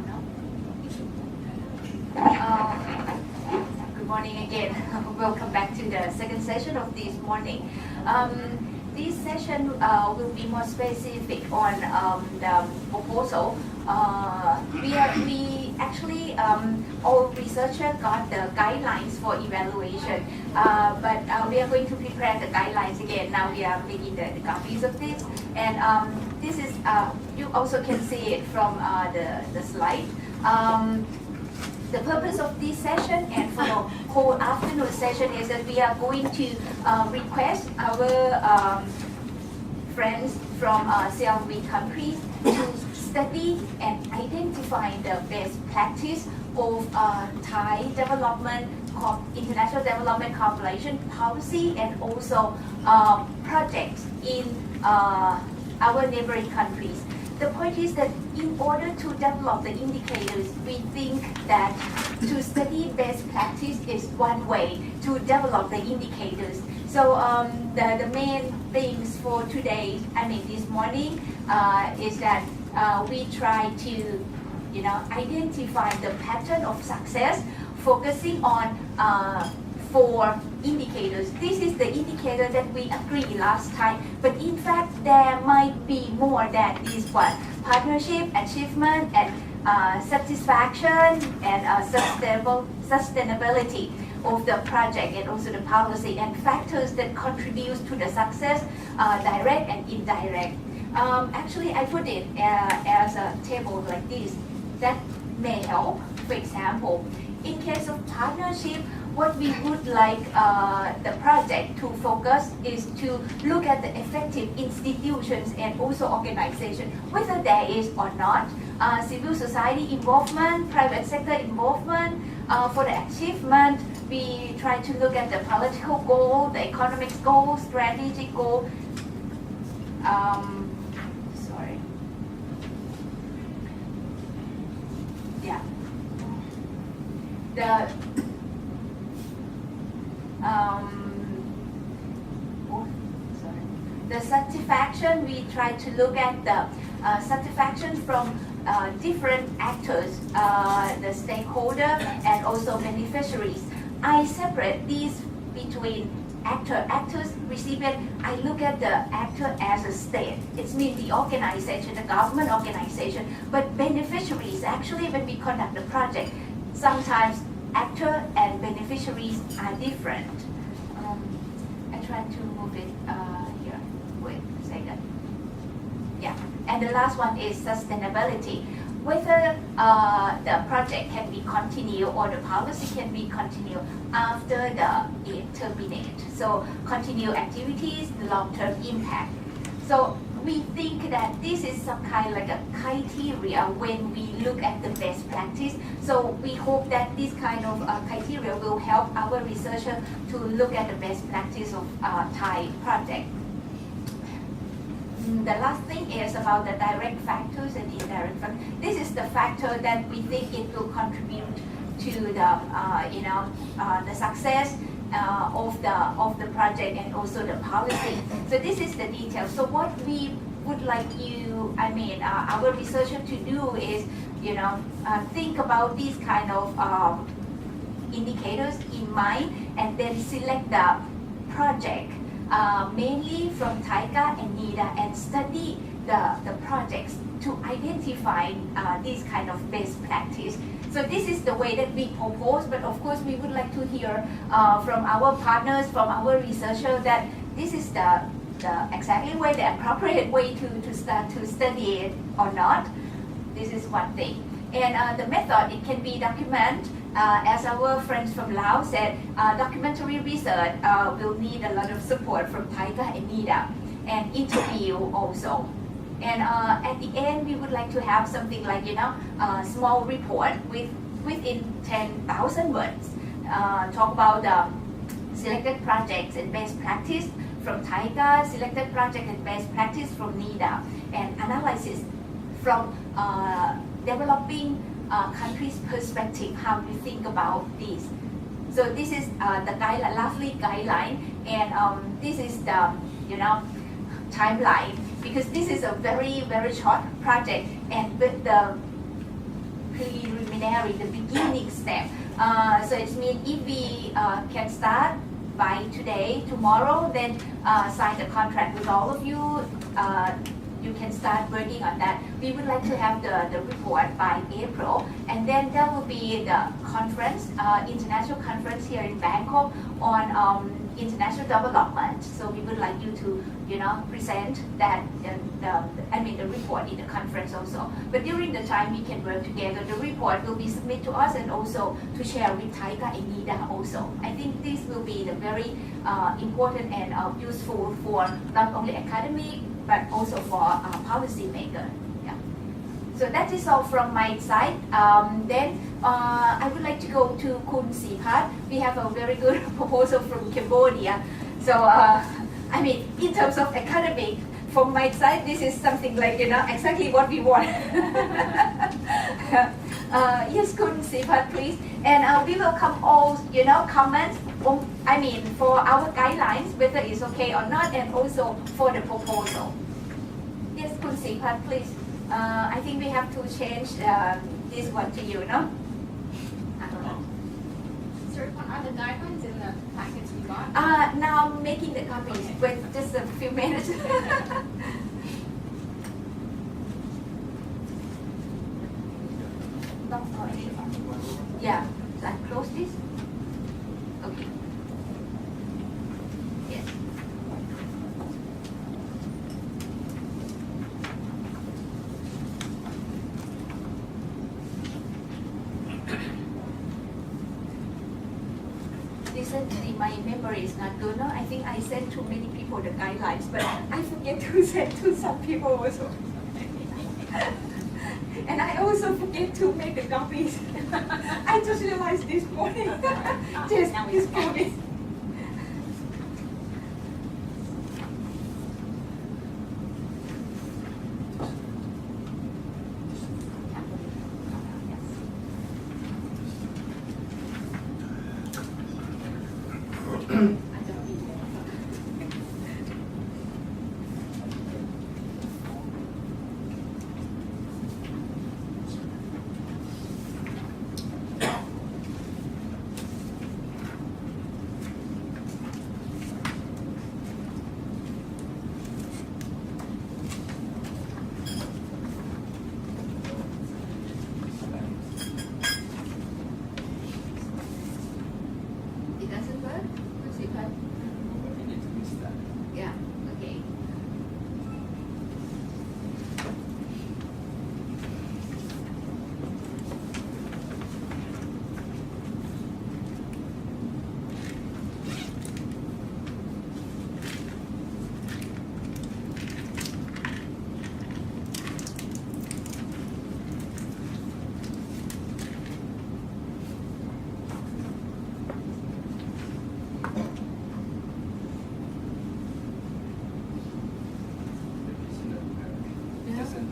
no? Good morning again. Welcome back to the second session of this morning. This session will be more specific on the proposal. We actually, all researchers got the guidelines for evaluation, but we are going to prepare the guidelines again. Now we are making the copies of this, and this is, you also can see it from the slide. The purpose of this session and for the whole afternoon session is that we are going to request our friends from CLV countries to study and identify the best practice of Thai development, international development cooperation policy, and also projects in our neighboring countries. The point is that in order to develop the indicators, we think that to study best practice is one way to develop the indicators. So the main things for today, this morning, is that we try to, identify the pattern of success, focusing on 4 indicators. This is the indicator that we agreed last time, but in fact there might be more than this one. Partnership, achievement, and satisfaction, and sustainability of the project, and also the policy, and factors that contribute to the success, direct and indirect. Actually, I put it as a table like this that may help. For example, in case of partnership, what we would like the project to focus is to look at the effective institutions and also organization, whether there is or not, civil society involvement, private sector involvement. For the achievement, we try to look at the political goal, the economic goal, strategic goal. Sorry. Yeah. The satisfaction, we try to look at the satisfaction from different actors, the stakeholder, and also beneficiaries. I separate these between actors, recipient. I look at the actor as a state. It means the organization, the government organization. But beneficiaries, actually, when we conduct the project, sometimes actor and beneficiaries are different. I try to move it here. Wait a second. Yeah. And the last one is sustainability. Whether the project can be continued or the policy can be continued after it terminates. So continue activities, long-term impact. So we think that this is some kind like a criteria when we look at the best practice. So we hope that this kind of criteria will help our researcher to look at the best practice of Thai project. The last thing is about the direct factors and indirect factors. This is the factor that we think it will contribute to the success of the project and also the policy. So this is the detail. So what we would like you, our researcher to do is, think about these kind of indicators in mind, and then select the project. Mainly from TICA and NIDA, and study the projects to identify these kind of best practice. So this is the way that we propose, but of course we would like to hear from our partners, from our researcher, that this is the exactly way, the appropriate way to start to study it or not. This is one thing. And the method, it can be document. As our friends from Laos said, documentary research will need a lot of support from TICA and NIDA, and interview also. And at the end, we would like to have something like, a small report within 10,000 words. Talk about the selected projects and best practice from TICA, selected project and best practice from NIDA, and analysis from developing country's perspective, how to think about this. So this is the guideline, lastly guideline, and this is the timeline, because this is a very short project, and with the preliminary, the beginning step. So it means if we can start by today, tomorrow, then sign the contract with all of you. You can start working on that. We would like to have the report by April, and then there will be the conference, international conference here in Bangkok on international development. So we would like you to, present that, the report in the conference also. But during the time we can work together, the report will be submitted to us and also to share with Taika and NIDA also. I think this will be the very important and useful for not only academic, but also for policy maker. Yeah. So that is all from my side. Then I would like to go to Kun Sipat. We have a very good proposal from Cambodia. So in terms of academic, from my side, this is something like exactly what we want. Yes, Kun Sipat, please. And we welcome all comments. For our guidelines, whether it's okay or not, and also for the proposal. Yes, Kun Sipat, please. I think we have to change this one to you, no? Sir, what are the guidelines in the package we got? Now I'm making the copies. Okay. Wait just a few minutes. Not quite. Yeah. So I close this. Okay. Yes. Recently, my memory is not good. No, I think I sent to many people the guidelines, but I forget to send to some people also. And I also forget to make the copies. I just realized this morning. Just this morning. It doesn't work? Yeah, okay.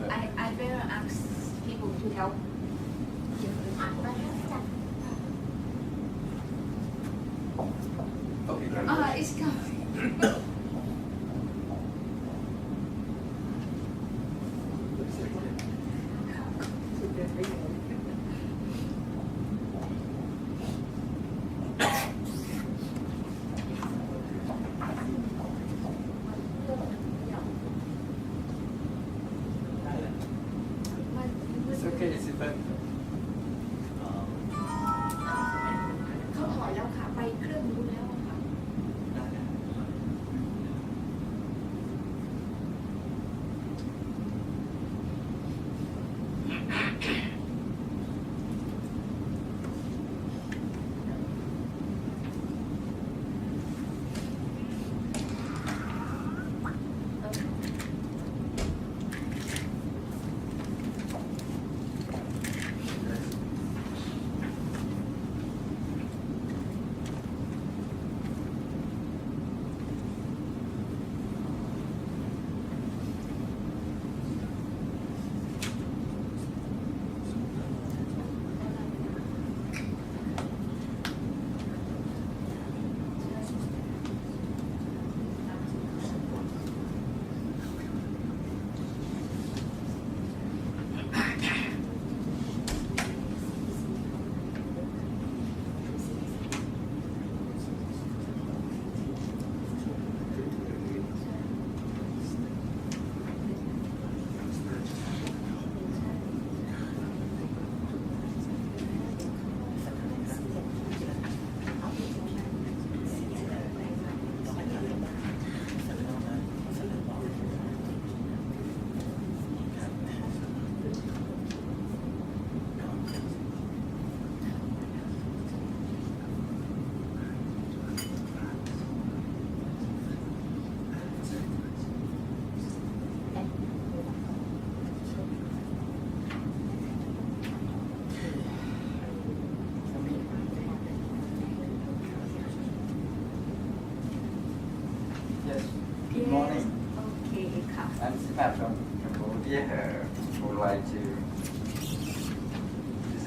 I better ask people to help. It's coming. It's okay, it's fine. เขาถอยแล้วค่ะ ไปเครื่องนู้นแล้วอะค่ะ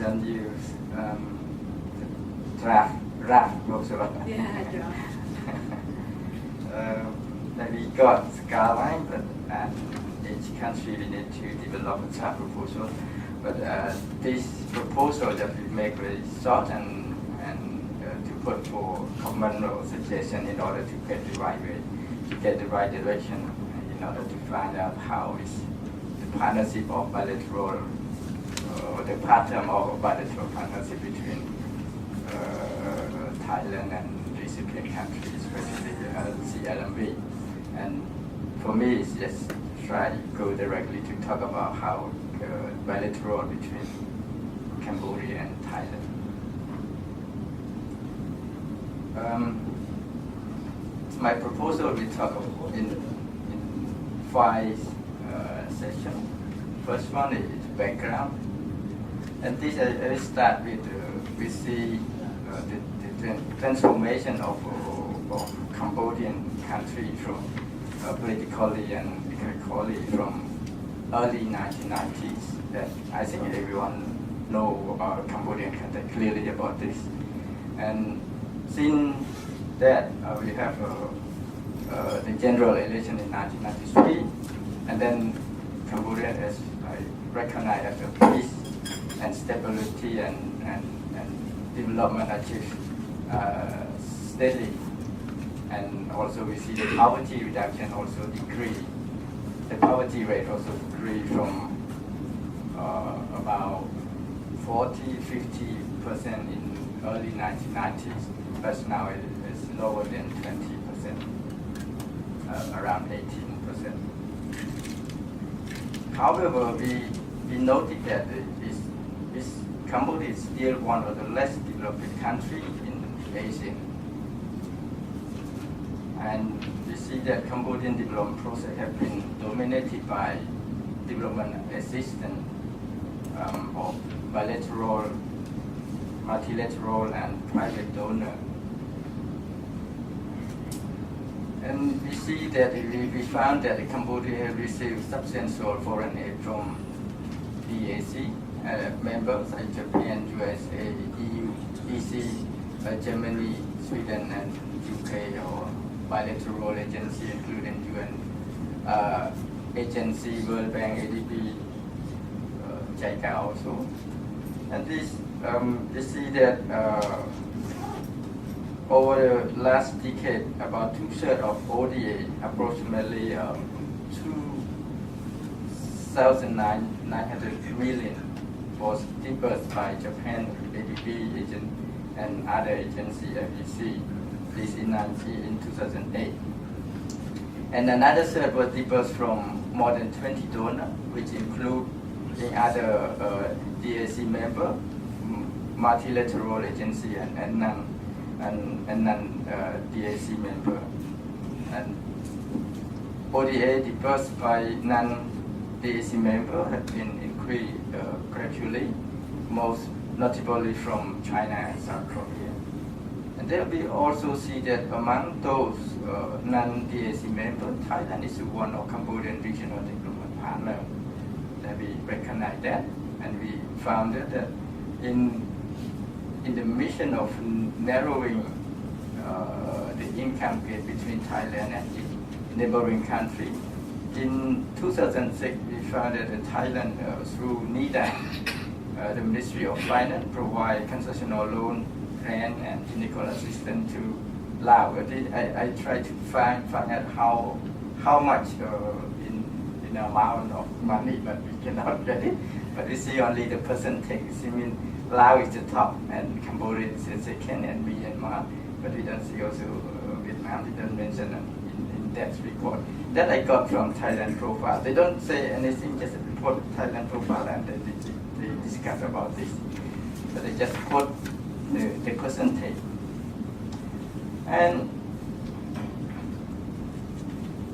send you the draft brochure. Yeah, draft. That we got guideline, but each country we need to develop a draft proposal. But this proposal that we make very short and to put for common suggestion in order to get the right way, to get the right direction, in order to find out how is the partnership of bilateral, the pattern of bilateral partnership between Thailand and recipient countries, especially CLMV. And for me, it's just try to go directly to talk about how bilateral between Cambodia and Thailand. My proposal we talk about in 5 sections. First one is background, and this I start with we see the transformation of Cambodian country from politically and economically from early 1990s. That I think everyone know about Cambodian country clearly about this, and since that we have the general election in 1993, and then Cambodia is recognized as a peace and stability and development achieved steadily, and also we see the poverty reduction also decrease. The poverty rate also decreased from about 40-50% in early 1990s, but now it is lower than 20%, around 18%. However, we noted that Cambodia is still one of the less developed countries in Asia. And we see that Cambodian development process have been dominated by development assistance of bilateral, multilateral, and private donor. And we see that we found that Cambodia received substantial foreign aid from DAC members like Japan, USA, EU, EC, Germany, Sweden, and UK, or bilateral agency including UN agency, World Bank, ADB, JICA also. And this, you see that over the last decade, about 2/3 of ODA, approximately 2,900 million, was disbursed by Japan, ADB agent, and other agency, FEC, this in 2008. And another third was disbursed from more than 20 donors, which include the other DAC member, multilateral agency, and non-DAC member. And ODA disbursed by non-DAC member have been increased gradually, most notably from China and South Korea. And there we also see that among those non-DAC members, Thailand is one of Cambodian regional development partners. That we recognize that, and we found that in the mission of narrowing the income gap between Thailand and the neighboring country, in 2006 we found that Thailand through NIDA, the Ministry of Finance, provide concessional loan, grant, and technical assistance to Laos. I try to find out how much in amount of money, but we cannot get it. But you see only the percentage. I mean, Laos is the top, and Cambodia is the second, and Myanmar. But we don't see also Vietnam. They don't mention in that report. That I got from Thailand profile. They don't say anything, just report Thailand profile, and they discuss about this. But they just quote the percentage. And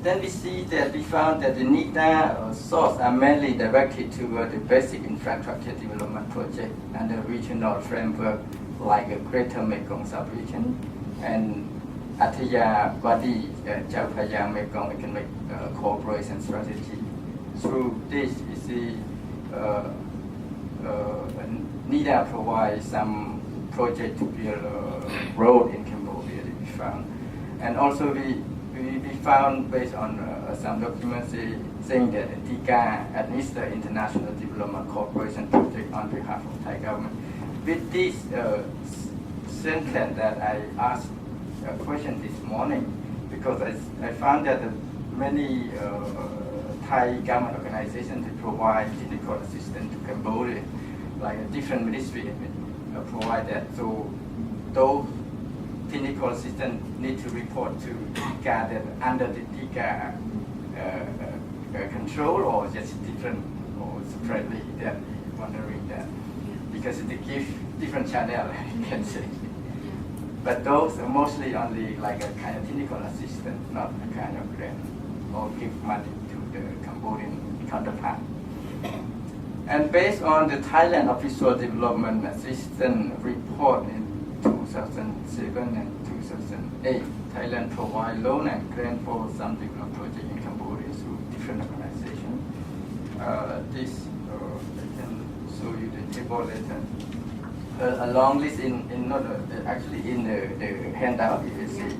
then we see that we found that the NIDA sources are mainly directed toward the basic infrastructure development project and the regional framework like a Greater Mekong sub-region and Attaya Wadi Chao Phraya Mekong Economic Cooperation Strategy. Through this, we see NIDA MEDA provides some project to build a road in Cambodia that we found. And also we found, based on some documents saying that TICA administers International Development Corporation project on behalf of Thai government. With this sentence that I asked a question this morning, because I found that many Thai government organizations provide technical assistance to Cambodia, like a different ministry provide that. So those technical assistants need to report to TICA that under the TICA control, or just different or separately, that wondering that, because they give different channel, you can say. But those are mostly only like a kind of technical assistance, not a kind of grant or give money to the Cambodian counterpart. And based on the Thailand Official Development Assistance report in 2007 and 2008, Thailand provide loan and grant for some development project in Cambodia through different organizations. This I can show you the table later. A long list actually in the handout, you will see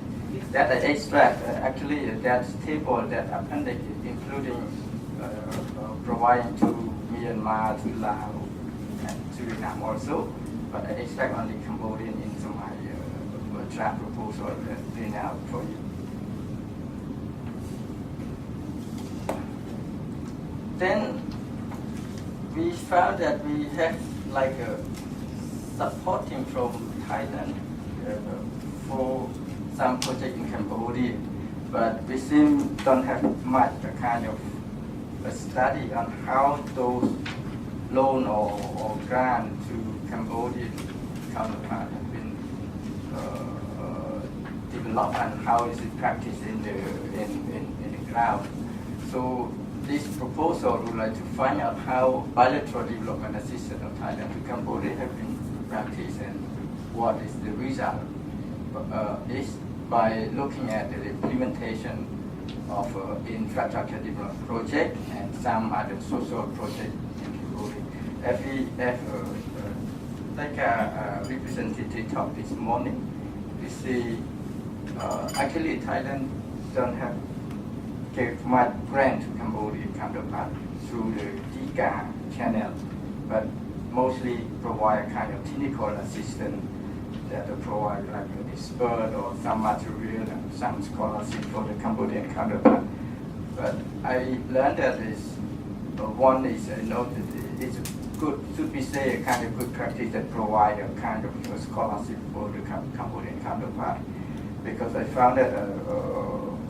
that I extract actually that table, that appendix, including providing to Myanmar, to Laos, and Suriname also, but I extract only Cambodian into my draft proposal that print out for you. Then we found that we have like a supporting from Thailand for some project in Cambodia, but we seem don't have much a kind of a study on how those loan or grant to Cambodian counterpart have been developed and how is it practiced in the ground. So this proposal would like to find out how bilateral development assistance of Thailand to Cambodia have been practiced and what is the result. Is by looking at the implementation of infrastructure development project and some other social project in Cambodia. If we have like a representative talk this morning, we see actually Thailand don't have gave much grant to Cambodia counterpart through the TICA channel, but mostly provide a kind of technical assistance that provide like an expert or some material and some scholarship for the Cambodian counterpart. But I learned that one is I know that it's good, should we say, a kind of good practice that provide a kind of scholarship for the Cambodian counterpart, because I found that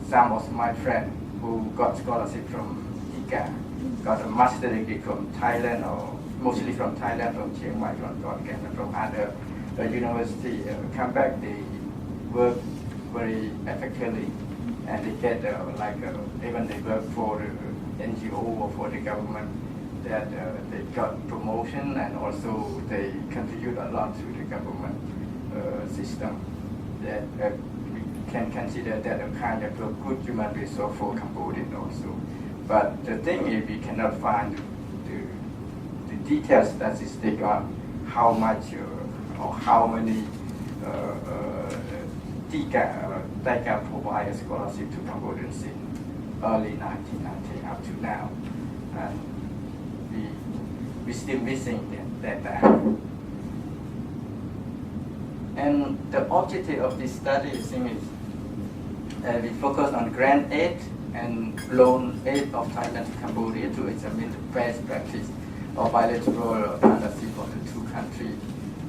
some of my friends who got scholarship from TICA got a master degree from Thailand, or mostly from Thailand, from Chiang Mai, from Khon and from other university. Come back, they work very effectively, and they get even they work for the NGO or for the government, that they got promotion, and also they contribute a lot to the government system. That we can consider that a kind of a good human resource for Cambodia also. But the thing is, we cannot find the detailed statistic on how much or how many TICA provide scholarship to Cambodians in early 1990 up to now, and we still missing that data. And the objective of this study, I think, is we focus on grant aid and loan aid of Thailand to Cambodia to examine the best practice of bilateral partnership of the two countries.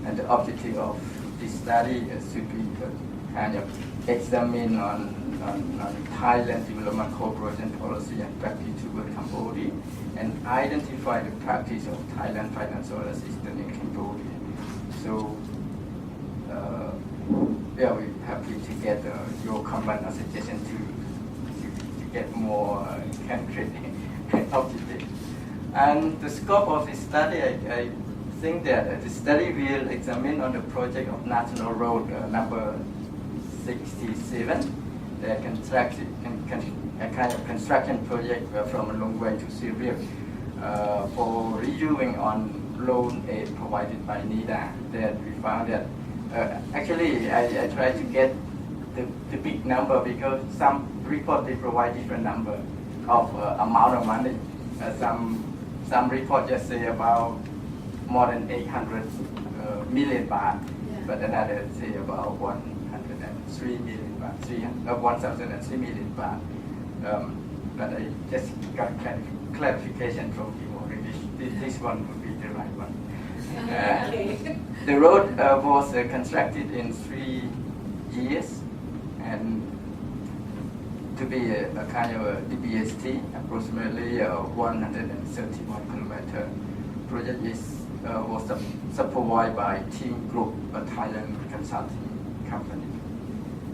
And the objective of this study should be kind of examine on Thailand Development Cooperation policy and practice toward Cambodia, and identify the practice of Thailand financial assistance in Cambodia. So, we're happy to get your comment or suggestion to get more concrete objective. And the scope of this study, I think that the study will examine on the project of National Road number 67, the a kind of construction project from Long Way to Siem Reap, for reviewing on loan aid provided by NIDA, that we found that actually I tried to get the big number because some report they provide different number of amount of money. Some report just say about more than 800 million baht, but another say about 103 million baht, 1,003 million baht. But I just got clarification from you already. This one would be the right one. The road was constructed in 3 years, and to be a kind of a DBST, approximately 131 kilometer. Project was supervised by Team Group, a Thailand consulting company.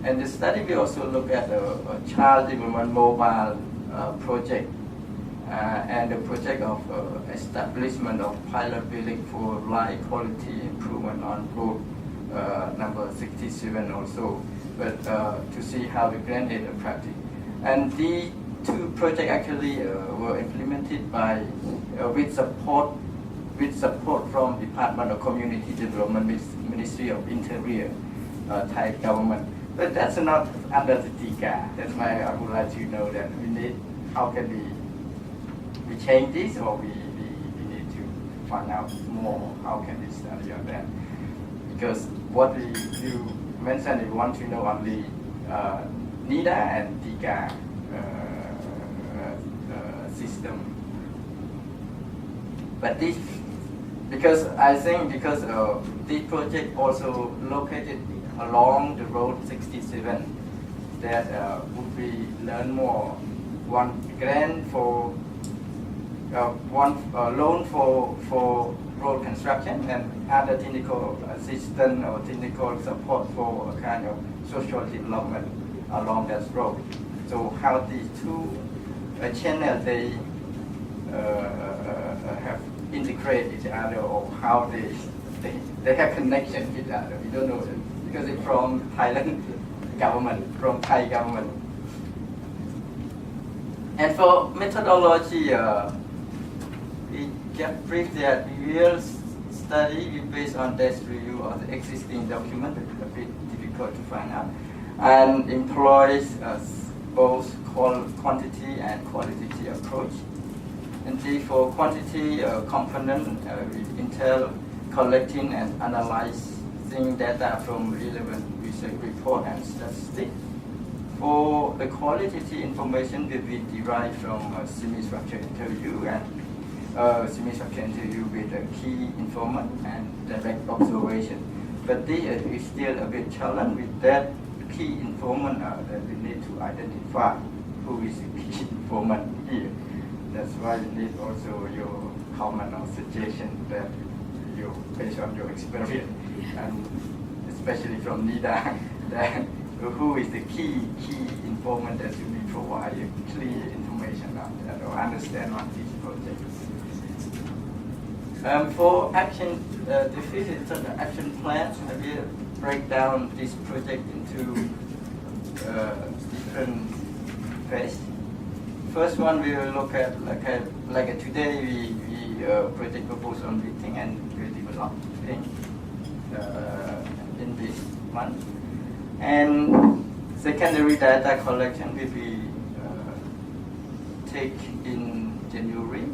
And the study we also look at a child development mobile project and the project of establishment of pilot building for light quality improvement on road number 67 also, but to see how we grant it in practice. And the 2 projects actually were implemented by with support from Department of Community Development, Ministry of Interior, Thai government. But that's not under the TICA. That's why I would like to know that we need, how can we change this, or we need to find out more, how can we study on that? Because what you mentioned, you want to know only NIDA and TICA system. But this, because I think because this project also located along the road 67, that would be learn more. One grant for one loan for road construction, and other technical assistance or technical support for a kind of social development along that road. So how these 2 channels they have integrate each other, or how they have connection with each other. We don't know, because it's from Thailand government, from Thai government. And for methodology, we just brief that we will study based on desk review of the existing document. It's a bit difficult to find out, and employs both quantity and qualitative approach. And for quantity component, we entail collecting and analyzing data from relevant research report and statistics. For the qualitative information will be derived from semi-structured interview and semi-structured interview with a key informant and direct observation. But this is still a bit challenge with that key informant that we need to identify who is the key informant here. That's why we need also your comment or suggestion that you, based on your experience, and especially from NIDA, that who is the key informant that should be provided clear information on that, or understand on these projects. For action, the physics of the action plan, I will break down this project into different phases. First one we will look at like today we project proposal meeting and we developing in this month. And secondary data collection will be take in January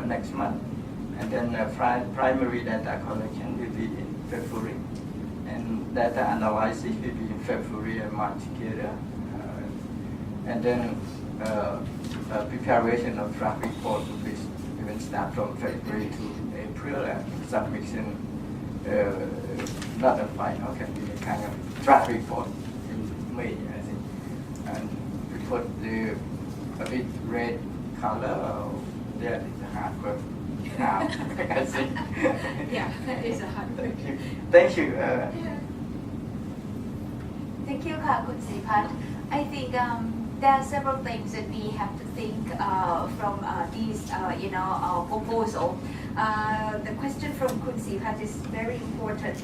next month, and then primary data collection will be in February, and data analysis will be in February and March together, and then preparation of draft report will start from February to April, and submission not a final, can be a kind of draft report in May, I think, and we put the a bit red color there is a hard work now. I think. Yeah, that is a hard work. Thank you. Thank you, Khun Sipat. I think there are several things that we have to think from these, proposal. The question from Khun Sipat is very important.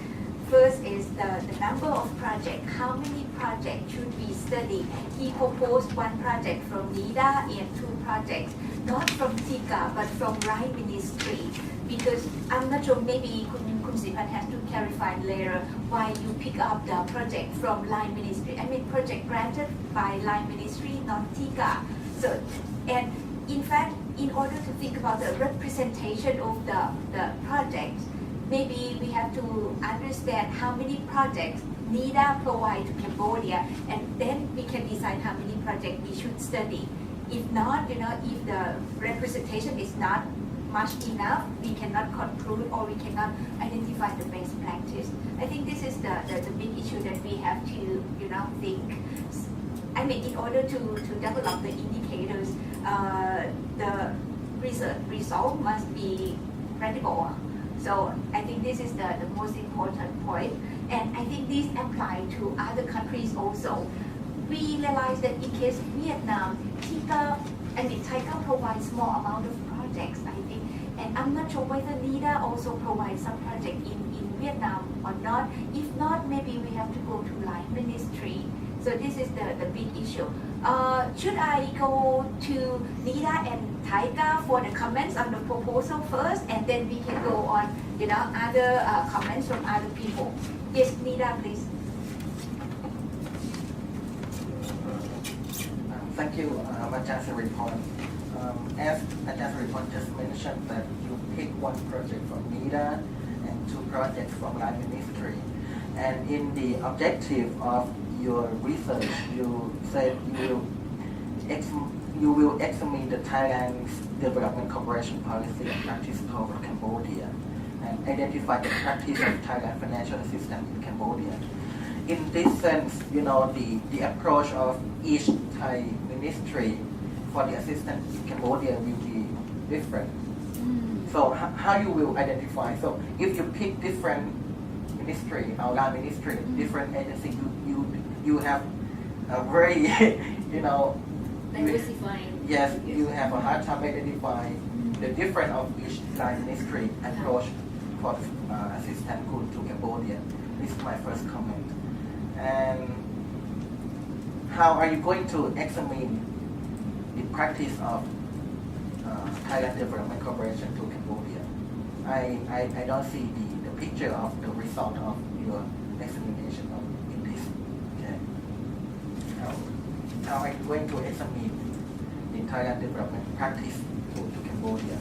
First is the number of projects. How many projects should we study? He proposed one project from NIDA and two projects, not from TICA, but from Rai Ministry. Because I'm not sure, maybe Kun Sipan has to clarify later why you pick up the project from Line Ministry. I mean, project granted by Line Ministry, not TICA. So, and in fact, in order to think about the representation of the projects, maybe we have to understand how many projects NIDA provide to Cambodia, and then we can decide how many projects we should study. If not, if the representation is not much enough, we cannot conclude or we cannot identify the best practice. I think this is the big issue that we have to, think. I mean, in order to develop the indicators, the research result must be credible. So I think this is the most important point. And I think this applies to other countries also. We realize that in case Vietnam, TICA provides small amount of projects, I think. And I'm not sure whether NIDA also provides some project in Vietnam or not. If not, maybe we have to go to Line Ministry. So this is the big issue. Should I go to NIDA and TICA for the comments on the proposal first, and then we can go on, other comments from other people? Yes, NIDA, please. Thank you, Ajahn Siripon. As Ajahn Siripon just mentioned that you pick one project from NIDA and two projects from Line Ministry. And in the objective of your research, you said you will examine the Thailand's development cooperation policy and practice toward Cambodia and identify the practice of Thailand financial assistance in Cambodia. In this sense, the approach of each Thai ministry for the assistance in Cambodia will be different. So how you will identify? So if you pick different ministry, our Line Ministry, different agency, you have a very, Diversifying. Yes, you have a hard time identifying the difference of each Line Ministry approach for assistance to Cambodia. This is my first comment. And how are you going to examine the practice of Thailand Development Corporation to Cambodia? I don't see the picture of the result of your examination in this. Okay. How are you going to examine the Thailand development practice to Cambodia?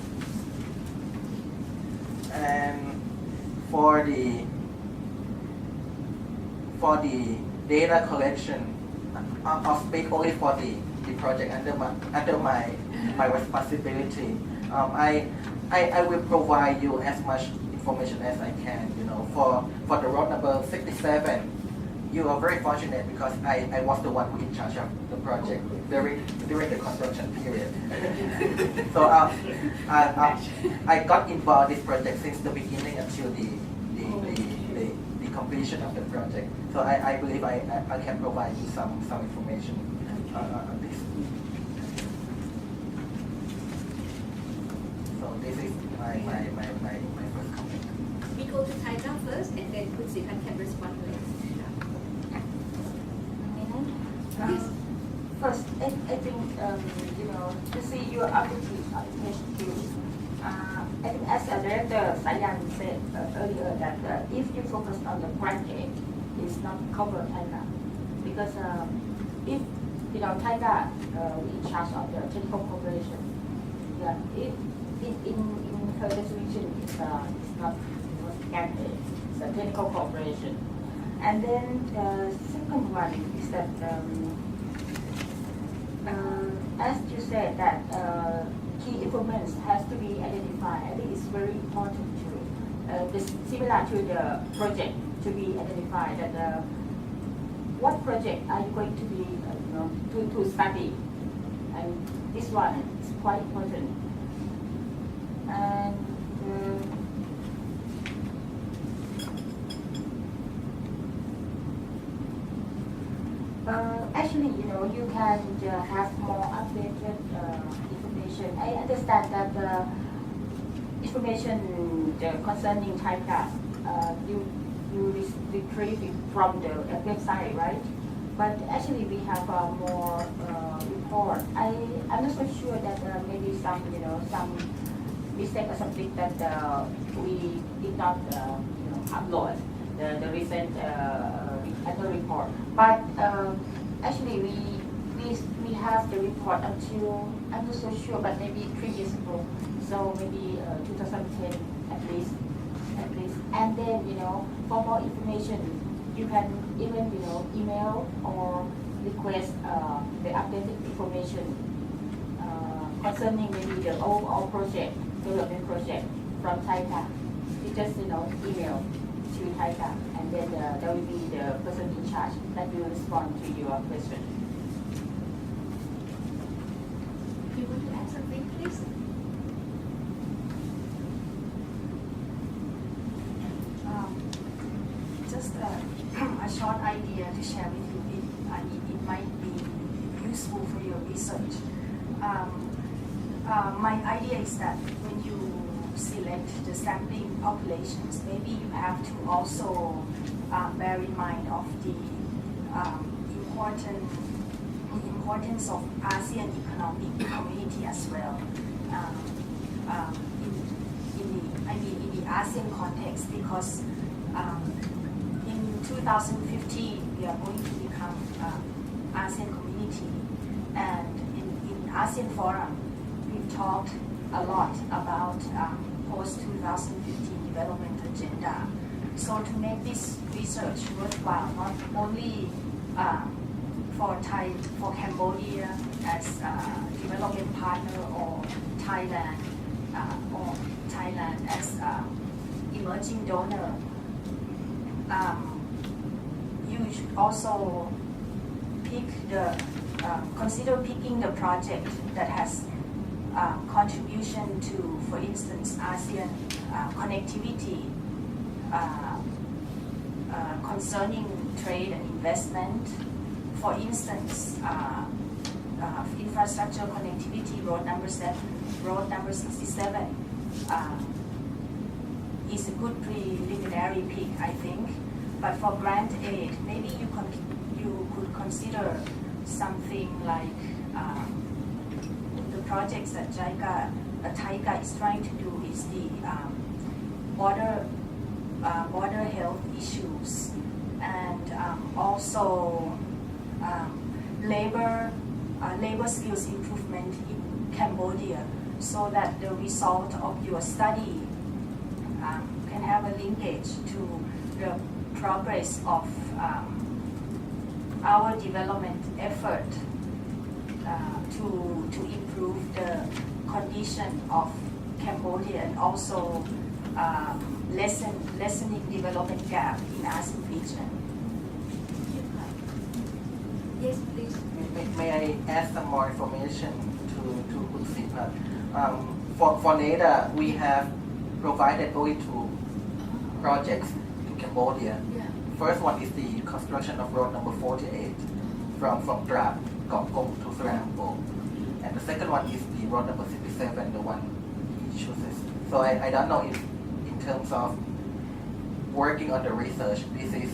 And for the data collection, I'll speak only for the project under my responsibility. I will provide you as much information as I can. For the road number 67, you are very fortunate because I was the one who in charge of the project during the construction period. So I got involved in this project since the beginning until the completion of the project. So I believe I can provide you some information on this. So this is my first comment. We go to TICA first, and then Kun Sipan can respond later. First, I think, to see your objective on page 2, I think as a director, Sayan said earlier that if you focus on the project, it's not covered enough. Because if, TICA in charge of the technical cooperation, if in her definition, it's not granted, it's a technical cooperation. And then the second one is that, as you said, that key improvements has to be identified. I think it's very important to, similar to the project, to be identified that what project are you going to be, to study. And this one is quite important. And actually, you can have more updated information. I understand that the information concerning TICA, you retrieve it from the website, right? But actually, we have more report. I'm not so sure that maybe some mistake or something that we did not upload the recent annual report. But actually, we have the report until, I'm not so sure, but maybe 3 years ago. So maybe 2010 at least. And then for more information, you can even email or request the updated information concerning maybe the overall project, development project from TICA. You just email to TICA, and then there will be the person in charge that will respond to your question. You want to add something, please? Just a short idea to share with you. It might be useful for your research. My idea is that when you select the sampling populations, maybe you have to also bear in mind of the importance of ASEAN economic community as well. In the ASEAN context, because in 2015 we are going to become ASEAN community, and in ASEAN forum we've talked a lot about post 2015 development agenda. So to make this research worthwhile, not only for Cambodia as a development partner, or Thailand as emerging donor, you should also consider picking the project that has contribution to, for instance, ASEAN connectivity concerning trade and investment. For instance, infrastructure connectivity, road number 67 is a good preliminary pick, I think. But for grant aid, maybe you could consider something like the projects that TICA is trying to do is the border health issues, and also labor skills improvement in Cambodia, so that the result of your study can have a linkage to the progress of our development effort to improve the condition of Cambodia, and also lessening development gap in ASEAN region. Yes, please. May I add some more information to Khun Sitnat? For NEDA, we have provided only 2 projects to Cambodia. Yeah. First one is the construction of road number 48 from Trap, Kong Kong to Sarampo. And the second one is the road number 67, the one he chooses. So I don't know if in terms of working on the research, this is